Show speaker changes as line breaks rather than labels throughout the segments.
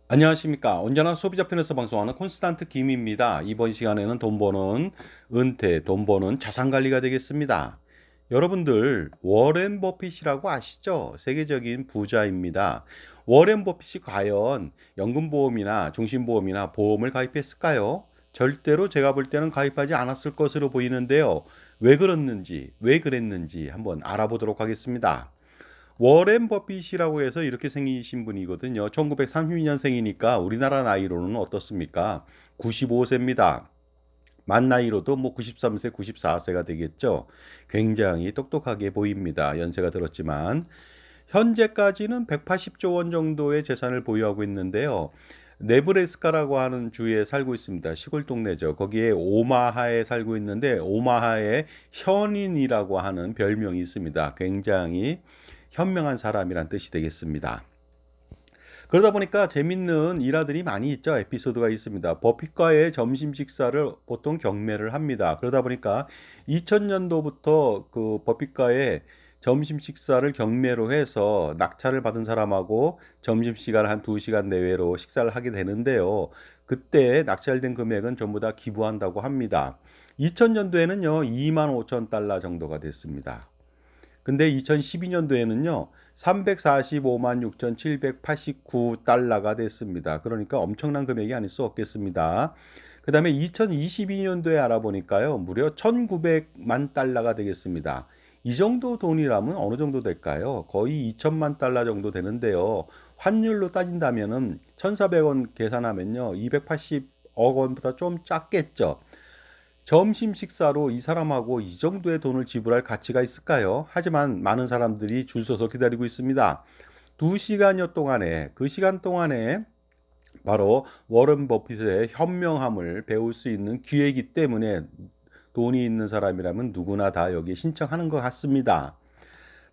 안녕하십니까. 언제나 소비자 편에서 방송하는 콘스탄트 김입니다. 이번 시간에는 돈 버는 은퇴, 돈 버는 자산 관리가 되겠습니다. 여러분들 워렌 버핏이라고 아시죠? 세계적인 부자입니다. 워렌 버핏이 과연 연금보험이나 종신보험이나 보험을 가입했을까요? 절대로 제가 볼 때는 가입하지 않았을 것으로 보이는데요. 왜 그랬는지, 왜 그랬는지 한번 알아보도록 하겠습니다. 워렌 버핏이라고 해서 이렇게 생기신 분이거든요. 1932년생이니까 우리나라 나이로는 어떻습니까? 95세입니다. 만 나이로도 뭐 93세, 94세가 되겠죠. 굉장히 똑똑하게 보입니다. 연세가 들었지만 현재까지는 180조 원 정도의 재산을 보유하고 있는데요. 네브래스카라고 하는 주에 살고 있습니다. 시골 동네죠. 거기에 오마하에 살고 있는데 오마하에 현인이라고 하는 별명이 있습니다. 굉장히 현명한 사람이란 뜻이 되겠습니다. 그러다 보니까 재밌는 일화들이 많이 있죠. 에피소드가 있습니다. 버핏과의 점심 식사를 보통 경매를 합니다. 그러다 보니까 2000년도부터 그 버핏과의 점심 식사를 경매로 해서 낙찰을 받은 사람하고 점심시간 한 2시간 내외로 식사를 하게 되는데요. 그때 낙찰된 금액은 전부 다 기부한다고 합니다. 2000년도에는요, 2만 5천 달러 정도가 됐습니다. 근데 2012년도에는요, 345만 6,789달러가 됐습니다. 그러니까 엄청난 금액이 아닐 수 없겠습니다. 그 다음에 2022년도에 알아보니까요, 무려 1,900만 달러가 되겠습니다. 이 정도 돈이라면 어느 정도 될까요? 거의 2천만 달러 정도 되는데요. 환율로 따진다면은 1,400원 계산하면요, 280억 원보다 좀 작겠죠. 점심 식사로 이 사람하고 이 정도의 돈을 지불할 가치가 있을까요? 하지만 많은 사람들이 줄 서서 기다리고 있습니다. 2시간여 동안에 그 시간 동안에 바로 워런 버핏의 현명함을 배울 수 있는 기회이기 때문에 돈이 있는 사람이라면 누구나 다 여기에 신청하는 것 같습니다.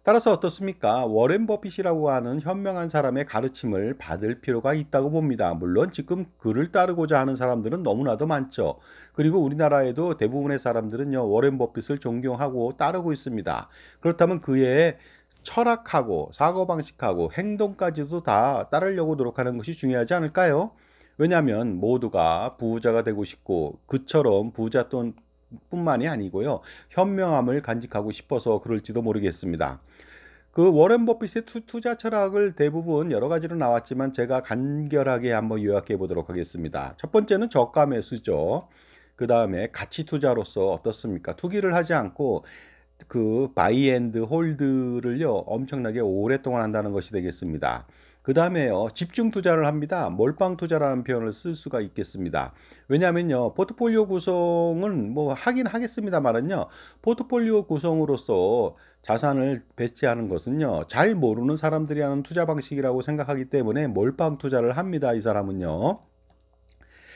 따라서 어떻습니까? 워렌 버핏이라고 하는 현명한 사람의 가르침을 받을 필요가 있다고 봅니다. 물론 지금 그를 따르고자 하는 사람들은 너무나도 많죠. 그리고 우리나라에도 대부분의 사람들은요, 워렌 버핏을 존경하고 따르고 있습니다. 그렇다면 그의 철학하고 사고방식하고 행동까지도 다 따르려고 노력하는 것이 중요하지 않을까요? 왜냐하면 모두가 부자가 되고 싶고 그처럼 부자 돈 뿐만이 아니고요. 현명함을 간직하고 싶어서 그럴지도 모르겠습니다. 그 워렌 버핏의 투자 철학을 대부분 여러 가지로 나왔지만 제가 간결하게 한번 요약해 보도록 하겠습니다. 첫 번째는 저가 매수죠. 그 다음에 가치 투자로서 어떻습니까? 투기를 하지 않고 그 바이 앤드 홀드를요 엄청나게 오랫동안 한다는 것이 되겠습니다. 그 다음에요 집중 투자를 합니다. 몰빵 투자라는 표현을 쓸 수가 있겠습니다. 왜냐하면요 포트폴리오 구성은 뭐 하긴 하겠습니다만은요 포트폴리오 구성으로서 자산을 배치하는 것은요 잘 모르는 사람들이 하는 투자 방식이라고 생각하기 때문에 몰빵 투자를 합니다. 이 사람은요.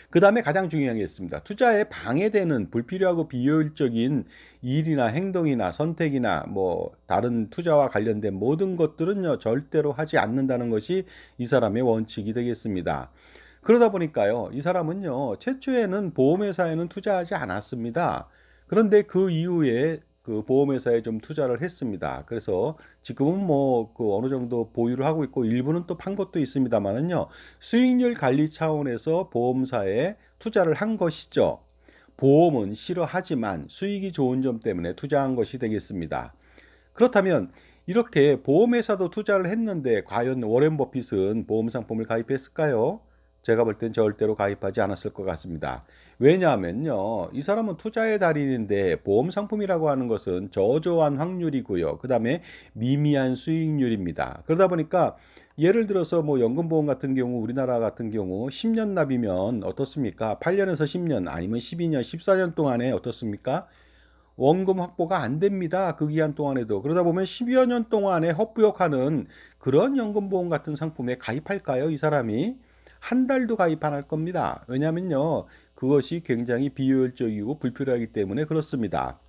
그 다음에 가장 중요한 게 있습니다. 투자에 방해되는 불필요하고 비효율적인 일이나 행동이나 선택이나 뭐 다른 투자와 관련된 모든 것들은요 절대로 하지 않는다는 것이 이 사람의 원칙이 되겠습니다. 그러다 보니까요 이 사람은요 최초에는 보험회사에는 투자하지 않았습니다. 그런데 그 이후에 그 보험회사에 좀 투자를 했습니다. 그래서 지금은 뭐 그 어느 정도 보유를 하고 있고 일부는 또 판 것도 있습니다만은요. 수익률 관리 차원에서 보험사에 투자를 한 것이죠. 보험은 싫어하지만 수익이 좋은 점 때문에 투자한 것이 되겠습니다. 그렇다면 이렇게 보험회사도 투자를 했는데 과연 워렌 버핏은 보험 상품을 가입했을까요? 제가 볼 땐 절대로 가입하지 않았을 것 같습니다. 왜냐하면요, 이 사람은 투자의 달인인데 보험 상품이라고 하는 것은 저조한 확률이고요. 그 다음에 미미한 수익률입니다. 그러다 보니까 예를 들어서 뭐 연금보험 같은 경우 우리나라 같은 경우 10년 납이면 어떻습니까? 8년에서 10년 아니면 12년, 14년 동안에 어떻습니까? 원금 확보가 안 됩니다. 그 기간 동안에도. 그러다 보면 10여 년 동안에 헛부역하는 그런 연금보험 같은 상품에 가입할까요? 이 사람이 한 달도 가입 안 할 겁니다. 왜냐하면요. 그것이 굉장히 비효율적이고 불필요하기 때문에 그렇습니다.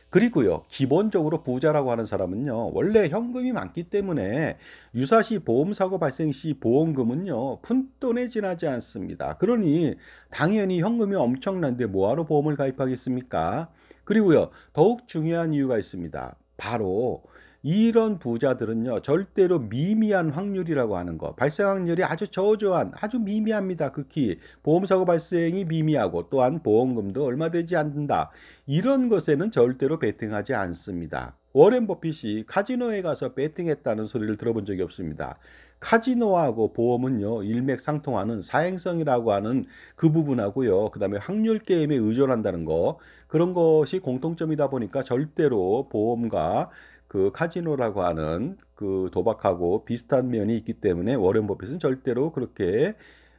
그리고요, 기본적으로 부자라고 하는 사람은요, 원래 현금이 많기 때문에 유사시 보험사고 발생 시 보험금은요, 푼돈에 지나지 않습니다. 그러니 당연히 현금이 엄청난데 뭐하러 보험을 가입하겠습니까? 그리고요, 더욱 중요한 이유가 있습니다. 바로 이런 부자들은요, 절대로 미미한 확률이라고 하는 거, 발생 확률이 아주 저조한, 아주 미미합니다. 극히 보험사고 발생이 미미하고 또한 보험금도 얼마 되지 않는다. 이런 것에는 절대로 베팅하지 않습니다. 워렌 버핏이 카지노에 가서 베팅했다는 소리를 들어본 적이 없습니다. 카지노하고 보험은요, 일맥상통하는 사행성이라고 하는 그 부분하고요, 그 다음에 확률 게임에 의존한다는 거, 그런 것이 공통점이다 보니까 절대로 보험과 그 카지노라고 하는 그 도박하고 비슷한 면이 있기 때문에 워렌 버핏은 절대로 그렇게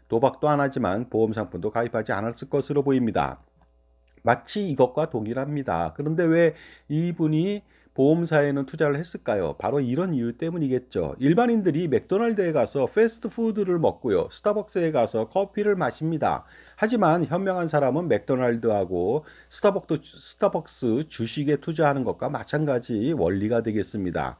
도박도 안 하지만 보험 상품도 가입하지 않았을 것으로 보입니다. 마치 이것과 동일합니다. 그런데 왜 이분이 보험사에는 투자를 했을까요? 바로 이런 이유 때문이겠죠. 일반인들이 맥도날드에 가서 패스트푸드를 먹고요. 스타벅스에 가서 커피를 마십니다. 하지만 현명한 사람은 맥도날드하고 스타벅스 주식에 투자하는 것과 마찬가지 원리가 되겠습니다.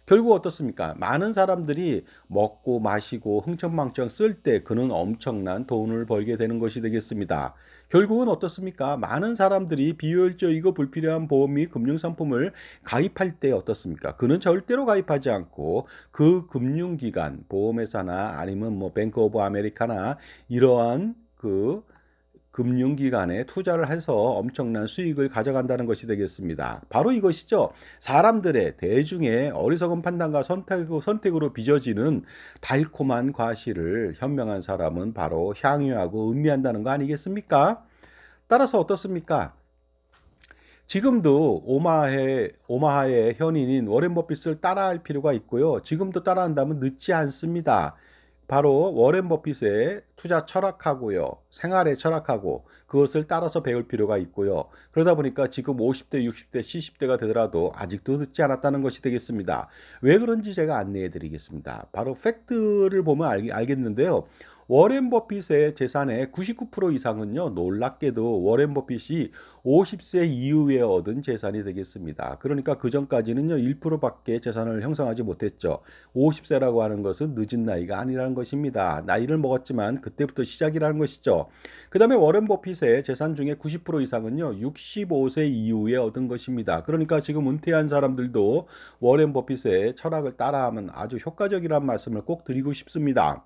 결국 어떻습니까? 많은 사람들이 먹고 마시고 흥청망청 쓸 때 그는 엄청난 돈을 벌게 되는 것이 되겠습니다. 결국은 어떻습니까? 많은 사람들이 비효율적이고 불필요한 보험 및 금융상품을 가입할 때 어떻습니까? 그는 절대로 가입하지 않고 그 금융기관, 보험회사나 아니면 뭐 뱅크 오브 아메리카나 이러한 그 금융기관에 투자를 해서 엄청난 수익을 가져간다는 것이 되겠습니다. 바로 이것이죠. 사람들의 대중의 어리석은 판단과 선택으로 빚어지는 달콤한 과실을 현명한 사람은 바로 향유하고 음미한다는 거 아니겠습니까? 따라서 어떻습니까? 지금도 오마하의 현인인 워렌 버핏을 따라할 필요가 있고요. 지금도 따라한다면 늦지 않습니다. 바로 워렌 버핏의 투자 철학하고요. 생활의 철학하고 그것을 따라서 배울 필요가 있고요. 그러다 보니까 지금 50대, 60대, 70대가 되더라도 아직도 늦지 않았다는 것이 되겠습니다. 왜 그런지 제가 안내해 드리겠습니다. 바로 팩트를 보면 알겠는데요. 워렌 버핏의 재산의 99% 이상은요, 놀랍게도 워렌 버핏이 50세 이후에 얻은 재산이 되겠습니다. 그러니까 그 전까지는요, 1%밖에 재산을 형성하지 못했죠. 50세라고 하는 것은 늦은 나이가 아니라는 것입니다. 나이를 먹었지만 그때부터 시작이라는 것이죠. 그 다음에 워렌 버핏의 재산 중에 90% 이상은요, 65세 이후에 얻은 것입니다. 그러니까 지금 은퇴한 사람들도 워렌 버핏의 철학을 따라하면 아주 효과적이라는 말씀을 꼭 드리고 싶습니다.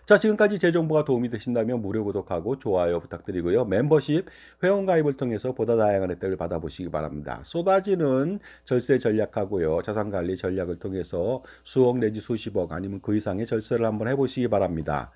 자, 지금까지 제 정보가 도움이 되신다면 무료 구독하고 좋아요 부탁드리고요. 멤버십 회원 가입을 통해서 보다 다양한 혜택을 받아보시기 바랍니다. 쏟아지는 절세 전략하고요. 자산관리 전략을 통해서 수억 내지 수십억 아니면 그 이상의 절세를 한번 해보시기 바랍니다.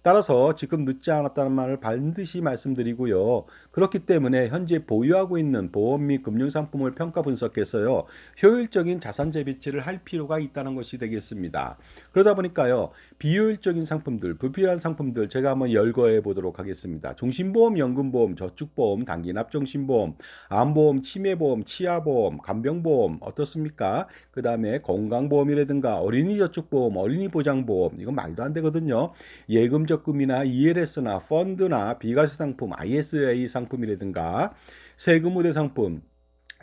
따라서 지금 늦지 않았다는 말을 반드시 말씀드리고요. 그렇기 때문에 현재 보유하고 있는 보험 및 금융상품을 평가 분석해서요. 효율적인 자산 재배치를 할 필요가 있다는 것이 되겠습니다. 그러다 보니까요. 비효율적인 상품들, 불필요한 상품들 제가 한번 열거해 보도록 하겠습니다. 종신보험, 연금보험, 저축보험, 단기납종신보험, 암보험, 치매보험, 치아보험, 간병보험 어떻습니까? 그 다음에 건강보험이라든가 어린이저축보험, 어린이보장보험 이건 말도 안 되거든요. 예금적금이나 ELS나 펀드나 비과세 상품, ISA 상품이라든가 세금 우대 상품,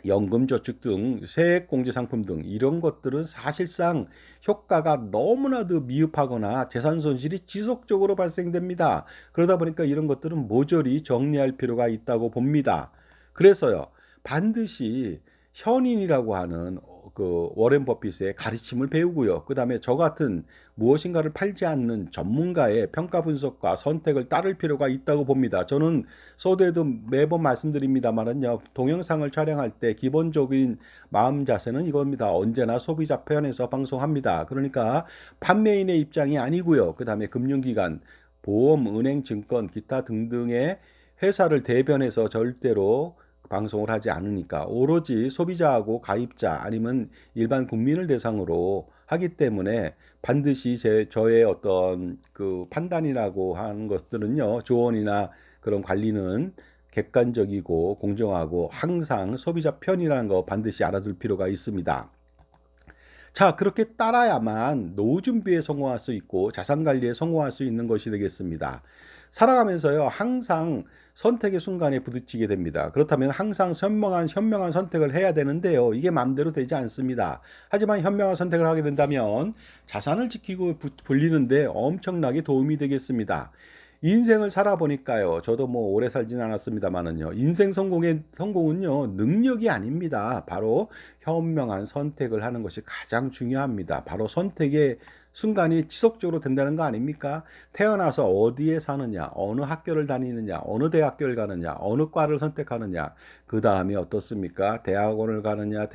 연금저축 등 세액공제 상품 등 이런 것들은 사실상 효과가 너무나도 미흡하거나 재산 손실이 지속적으로 발생됩니다. 그러다 보니까 이런 것들은 모조리 정리할 필요가 있다고 봅니다. 그래서요, 반드시 현인이라고 하는 그 워렌 버핏의 가르침을 배우고요. 그 다음에 저 같은 무엇인가를 팔지 않는 전문가의 평가 분석과 선택을 따를 필요가 있다고 봅니다. 저는 서두에도 매번 말씀드립니다만은요. 동영상을 촬영할 때 기본적인 마음 자세는 이겁니다. 언제나 소비자 편에서 방송합니다. 그러니까 판매인의 입장이 아니고요. 그 다음에 금융기관, 보험, 은행, 증권, 기타 등등의 회사를 대변해서 절대로 방송을 하지 않으니까 오로지 소비자하고 가입자 아니면 일반 국민을 대상으로 하기 때문에 반드시 저의 어떤 그 판단이라고 하는 것들은요, 조언이나 그런 관리는 객관적이고 공정하고 항상 소비자 편이라는 거 반드시 알아둘 필요가 있습니다. 자, 그렇게 따라야만 노후 준비에 성공할 수 있고 자산 관리에 성공할 수 있는 것이 되겠습니다. 살아가면서요, 항상 선택의 순간에 부딪히게 됩니다. 그렇다면 항상 현명한 선택을 해야 되는데요. 이게 마음대로 되지 않습니다. 하지만 현명한 선택을 하게 된다면 자산을 지키고 불리는데 엄청나게 도움이 되겠습니다. 인생을 살아보니까요. 저도 뭐 오래 살진 않았습니다마는요. 인생 성공은요. 능력이 아닙니다. 바로 현명한 선택을 하는 것이 가장 중요합니다. 바로 선택의 순간이 지속적으로 된다는 거 아닙니까? 태어나서 어디에 사느냐, 어느 학교를 다니느냐, 어느 대학교를 가느냐, 어느 과를 선택하느냐, 그 다음에 어떻습니까? 대학원을 가느냐,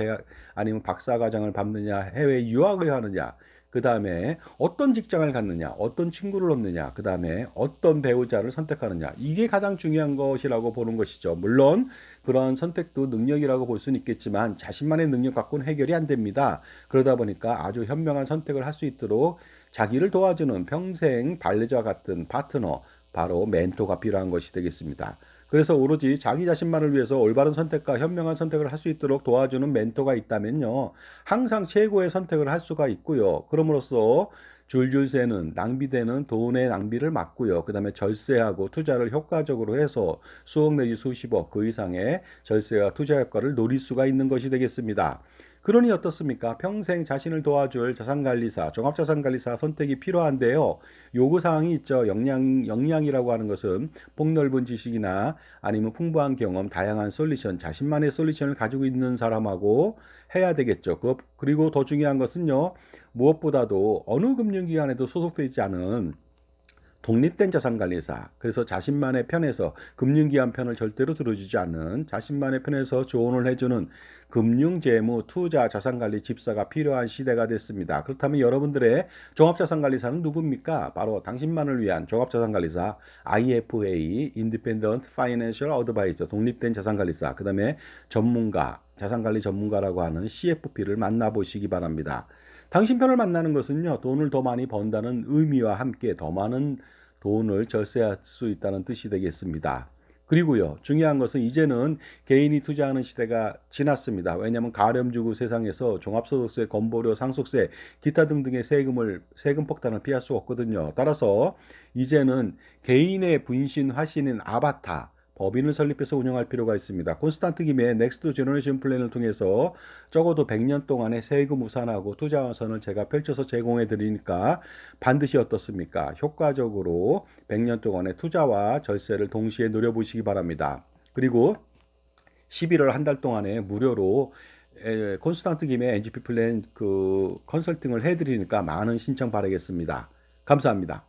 아니면 박사과정을 밟느냐, 해외 유학을 가느냐, 그 다음에 어떤 직장을 갖느냐, 어떤 친구를 얻느냐, 그 다음에 어떤 배우자를 선택하느냐. 이게 가장 중요한 것이라고 보는 것이죠. 물론 그런 선택도 능력이라고 볼 수는 있겠지만 자신만의 능력 갖고는 해결이 안 됩니다. 그러다 보니까 아주 현명한 선택을 할 수 있도록 자기를 도와주는 평생 반려자 같은 파트너, 바로 멘토가 필요한 것이 되겠습니다. 그래서 오로지 자기 자신만을 위해서 올바른 선택과 현명한 선택을 할 수 있도록 도와주는 멘토가 있다면요. 항상 최고의 선택을 할 수가 있고요. 그럼으로써 줄줄 새는 낭비되는 돈의 낭비를 막고요. 그 다음에 절세하고 투자를 효과적으로 해서 수억 내지 수십억 그 이상의 절세와 투자 효과를 노릴 수가 있는 것이 되겠습니다. 그러니 어떻습니까? 평생 자신을 도와줄 자산관리사, 종합자산관리사 선택이 필요한데요. 요구사항이 있죠. 역량이라고 하는 것은 폭넓은 지식이나 아니면 풍부한 경험, 다양한 솔루션, 자신만의 솔루션을 가지고 있는 사람하고 해야 되겠죠. 그리고 더 중요한 것은요. 무엇보다도 어느 금융기관에도 소속되지 않은 독립된 자산관리사, 그래서 자신만의 편에서 금융기관 편을 절대로 들어주지 않는 자신만의 편에서 조언을 해주는 금융재무, 투자, 자산관리 집사가 필요한 시대가 됐습니다. 그렇다면 여러분들의 종합자산관리사는 누굽니까? 바로 당신만을 위한 종합자산관리사 IFA, Independent Financial Advisor, 독립된 자산관리사, 그 다음에 전문가, 자산관리 전문가라고 하는 CFP를 만나보시기 바랍니다. 당신 편을 만나는 것은요, 돈을 더 많이 번다는 의미와 함께 더 많은 돈을 절세할 수 있다는 뜻이 되겠습니다. 그리고요, 중요한 것은 이제는 개인이 투자하는 시대가 지났습니다. 왜냐하면 가렴주고 세상에서 종합소득세, 건보료, 상속세, 기타 등등의 세금 폭탄을 피할 수 없거든요. 따라서 이제는 개인의 분신, 화신인 아바타, 법인을 설립해서 운영할 필요가 있습니다. 콘스탄트 김의 넥스트 제너레이션 플랜을 통해서 적어도 100년 동안의 세금 우산하고 투자 우산을 제가 펼쳐서 제공해 드리니까 반드시 어떻습니까? 효과적으로 100년 동안의 투자와 절세를 동시에 노려보시기 바랍니다. 그리고 11월 한 달 동안에 무료로 콘스탄트 김의 NGP 플랜 컨설팅을 해드리니까 많은 신청 바라겠습니다. 감사합니다.